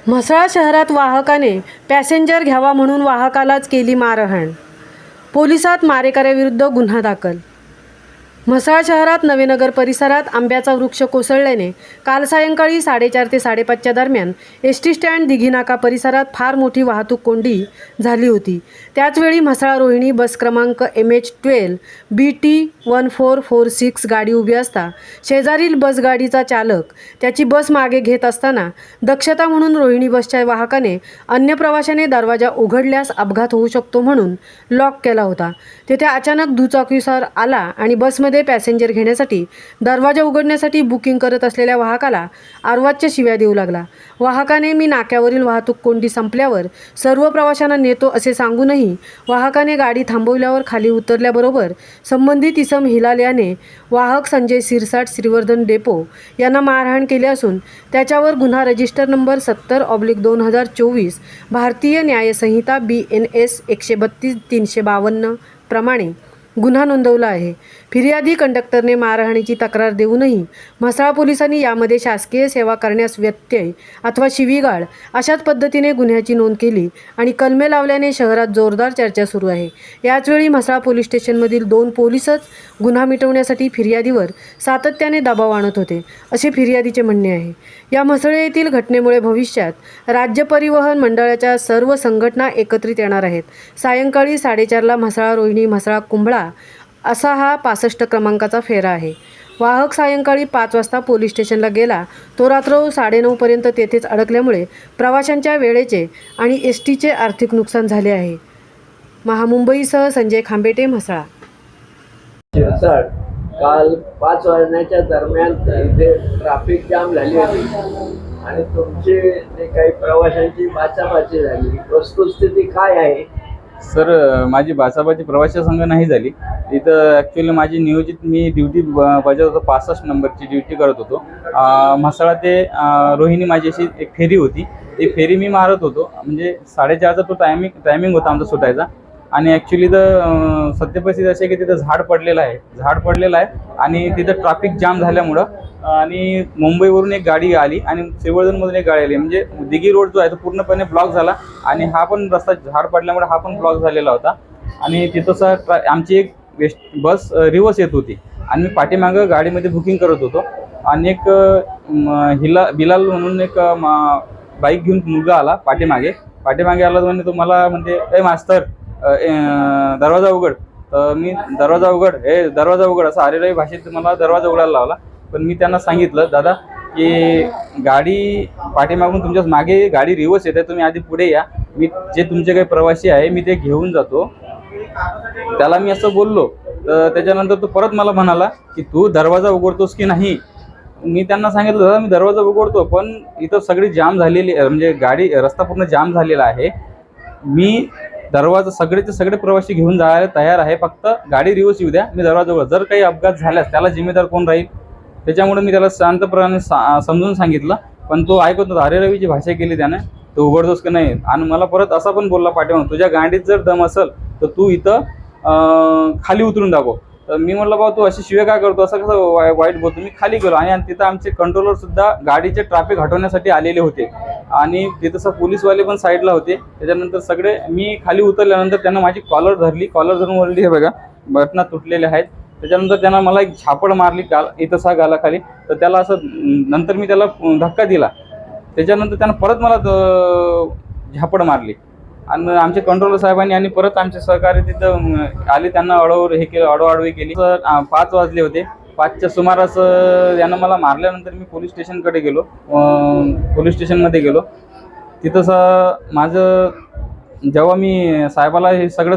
म्हसळा शहरात वाहकाने पॅसेंजर घ्यावा म्हणून वाहकालाच केली मारहाण. पोलिसात मारेकऱ्याविरुद्ध गुन्हा दाखल. म्हसळा शहरात नवेनगर परिसरात आंब्याचा वृक्ष कोसळल्याने काल सायंकाळी 4:30 ते 5:30च्या दरम्यान एसटी स्टँड दिघीनाका परिसरात फार मोठी वाहतूक कोंडी झाली होती. त्याचवेळी म्हसळा रोहिणी बस क्रमांक MH12 BT 1446 गाडी उभी असता शेजारील बस गाडीचा चालक त्याची बस मागे घेत असताना दक्षता म्हणून रोहिणी बसच्या वाहकाने अन्य प्रवाशाने दरवाजा उघडल्यास अपघात होऊ शकतो म्हणून लॉक केला होता. तेथे अचानक दुचाकीस्वार आला आणि बसमध्ये पॅसेंजर घेण्यासाठी दरवाजा उघडण्यासाठी बुकिंग करत असलेल्या वाहकाला आरवाच्या शिव्या देऊ लागला. वाहकाने मी नाक्यावरील वाहतूक कोंडी संपल्यावर सर्व प्रवाशांना नेतो असे सांगूनही वाहकाने गाडी थांबवल्यावर खाली उतरल्याबरोबर संबंधित इसम हिलाल याने वाहक संजय सिरसाट श्रीवर्धन डेपो यांना मारहाण केली असून त्याच्यावर गुन्हा रजिस्टर नंबर 70/2024 भारतीय न्याय संहिता BNS 132-352 प्रमाणे गुन्हा नोंदवला आहे. फिर्यादी कंडक्टरने मारहाणीची तक्रार देऊनही म्हसळा पोलिसांनी यामध्ये शासकीय सेवा करण्यास व्यत्यय अथवा शिवीगाळ अशाच पद्धतीने गुन्ह्याची नोंद केली आणि कलमे लावल्याने शहरात जोरदार चर्चा सुरू आहे. याचवेळी म्हसळा पोलीस स्टेशनमधील 2 पोलीसच गुन्हा मिटवण्यासाठी फिर्यादीवर सातत्याने दबाव आणत होते असे फिर्यादीचे म्हणणे आहे. या म्हसळे येथील घटनेमुळे भविष्यात राज्य परिवहन मंडळाच्या सर्व संघटना एकत्रित येणार आहेत. सायंकाळी 4:30ला म्हसळा रोहिणी म्हसळा कुंभळा असा हा 65 क्रमांकाचा फेरा आहे. वाहक सायंकाळी 5 वाजता पोलीस स्टेशनला गेला. तो रात्र 9:30 पर्यंत तेथेच अडकल्यामुळे प्रवाशांच्या वेळेचे आणि STचे आर्थिक नुकसान झाले आहे. महामुंबईसह संजय खांबेटे, म्हसळा. काल 5 वाजण्याच्या दरम्यान इथे ट्रॅफिक जाम झाली होती आणि तुमचे जे काही प्रवाशांची बाचाबाची झाली, वस्तुस्थिती काय आहे? सर, माझी बाचाबाची प्रवासी संघ नाही झाली. इथं ॲक्च्युली माझी नियोजित मी ड्युटी बजावत होतो. 65 नंबरची ड्युटी करत होतो. म्हसळा ते रोहिणी माझी अशी एक फेरी होती. ती फेरी मी मारत होतो. म्हणजे 4:30चा तो टायमिंग होता आमचा सुटायचा. आणि ॲक्च्युली तर सत्य परिस्थिती अशी आहे की तिथं झाड पडलेलं आहे आणि तिथं ट्रॅफिक जाम झाल्यामुळं आणि मुंबईवरून एक गाडी आली आणि श्रीवर्धनमधून एक गाडी आली. म्हणजे दिघी रोड जो आहे तो पूर्णपणे ब्लॉक झाला आणि हा पण रस्ता झाड पडल्यामुळे हा पण ब्लॉक झालेला होता. आणि तिथं आमची एक बस रिवर्स येत होती आणि मी पाठीमागं गाडीमध्ये बुकिंग करत होतो. आणि एक बिलाल म्हणून एक बाईक घेऊन मुलगा आला पाठीमागे आला. म्हणजे तो मला म्हणते, ए मास्तर, दरवाजा उघड. तर मी दरवाजा उघड असं आरेरावी भाषेत मला दरवाजा उघडायला लावला. पण मी त्यांना सांगितलं, दादा की गाडी पाठीमागून तुमच्याच मागे गाडी रिवर्स येते, तुम्ही आधी पुढे या, मी जे तुमचे काही प्रवासी आहे मी ते घेऊन जातो. त्याला मी असं बोललो. तर त्याच्यानंतर तो परत मला म्हणाला की तू दरवाजा उघडतोस की नाही. मी त्यांना सांगितलं, दादा मी दरवाजा उघडतो, पण इथं सगळी जाम झालेली, म्हणजे रस्ता पूर्ण जाम झालेला आहे. मी दरवाजा सगळेचे सगळे प्रवासी घेऊन जायला तयार आहे, फक्त गाडी रिवर्स येऊ द्या, मी दरवाजा उघड. जर काही अपघात झाल्यास त्याला जिम्मेदार कोण राहील? त्याच्यामुळे मी त्याला शांतपणे समजून सांगितलं, पण तो ऐकत नव्हता. हरेरवीची भाषा केली त्याने, तो उघडतोस की नाही. आणि मला परत असा पण बोलला पाठीमागून, तुझ्या गाडीत जर दम असेल तर तू इथं खाली उतरून दाखव. तर मी म्हटलं, बाबा तू अशी शिव्या काय करतो, असं कसं वाईट बोलतो. मी खाली गेलो आणि तिथं आमचे कंट्रोलर सुद्धा गाडीचे ट्रॅफिक हटवण्यासाठी आलेले होते आणि तिथं पोलीसवाले पण साईडला होते. त्याच्यानंतर सगळे मी खाली उतरल्यानंतर त्यांना माझी कॉलर धरून वरली, हे बघा बटना तुटलेले आहेत. त्याच्यानंतर त्यांना मला एक झापड मारली इथं गालाखाली. तर त्याला असं नंतर मी त्याला धक्का दिला. त्याच्यानंतर त्यानं परत मला झापड मारली आणि आमचे कंट्रोलर साहेबांनी आणि परत आमचे सहकारी तिथं आले, त्यांना अडवाडवी केली. 5 वाजले होते. 5च्या सुमारास यानं मला मारल्यानंतर मी पोलीस स्टेशनमध्ये गेलो. तिथं माझं जेव्हा मी साहेबाला हे सगळं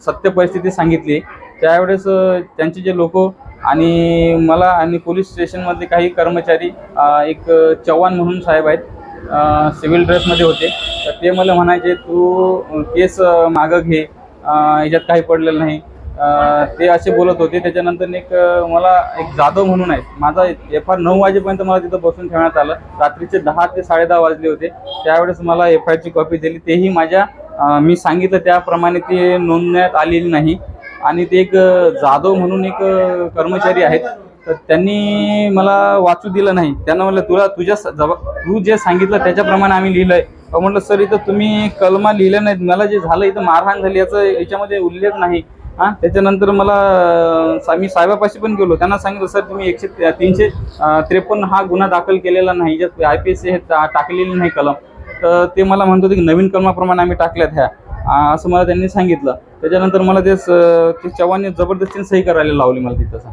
सत्य परिस्थिती सांगितली, त्यावेळेस त्यांचे जे लोक आणि मला आणि पोलीस स्टेशनमधले काही कर्मचारी, एक चव्हाण म्हणून साहेब आहेत, सिव्हिल ड्रेसमध्ये होते. तर ते मला म्हणायचे, तू केस मागं घे, याच्यात काही पडलेलं नाही, ते असे बोलत होते. त्याच्यानंतर मला एक जाधव म्हणून आहे, माझा FIR 9 वाजेपर्यंत मला तिथं बसून ठेवण्यात आलं. रात्रीचे 10 ते 10:30 वाजले होते. त्यावेळेस मला FIRची कॉपी दिली, तेही मी सांगितलं त्याप्रमाणे ते नोंदण्यात आलेली नाही. आणि ते एक जाधव म्हणून एक कर्मचारी आहेत, तर त्यांनी मला वाचू दिलं नाही. त्यांना म्हटलं तू जे सांगितलं त्याच्याप्रमाणे आम्ही लिहिलंय. म्हटलं सर इथं तुम्ही कलमा लिहिल्या नाहीत, मला जे झालं इथं मारहाण झाली याच्यामध्ये उल्लेख नाही. त्याच्यानंतर मी साहेबापाशी पण गेलो, त्यांना सांगितलं सर तुम्ही 353 हा गुन्हा दाखल केलेला नाही, ज्यात IPSC हे टाकलेली नाही कलम. तर ते मला म्हणत होते की नवीन कलमाप्रमाणे आम्ही टाकल्यात ह्या, असं मला त्यांनी सांगितलं. त्याच्यानंतर मला ते चव्हाणने जबरदस्तीने सही करायला लावली मला तिथं.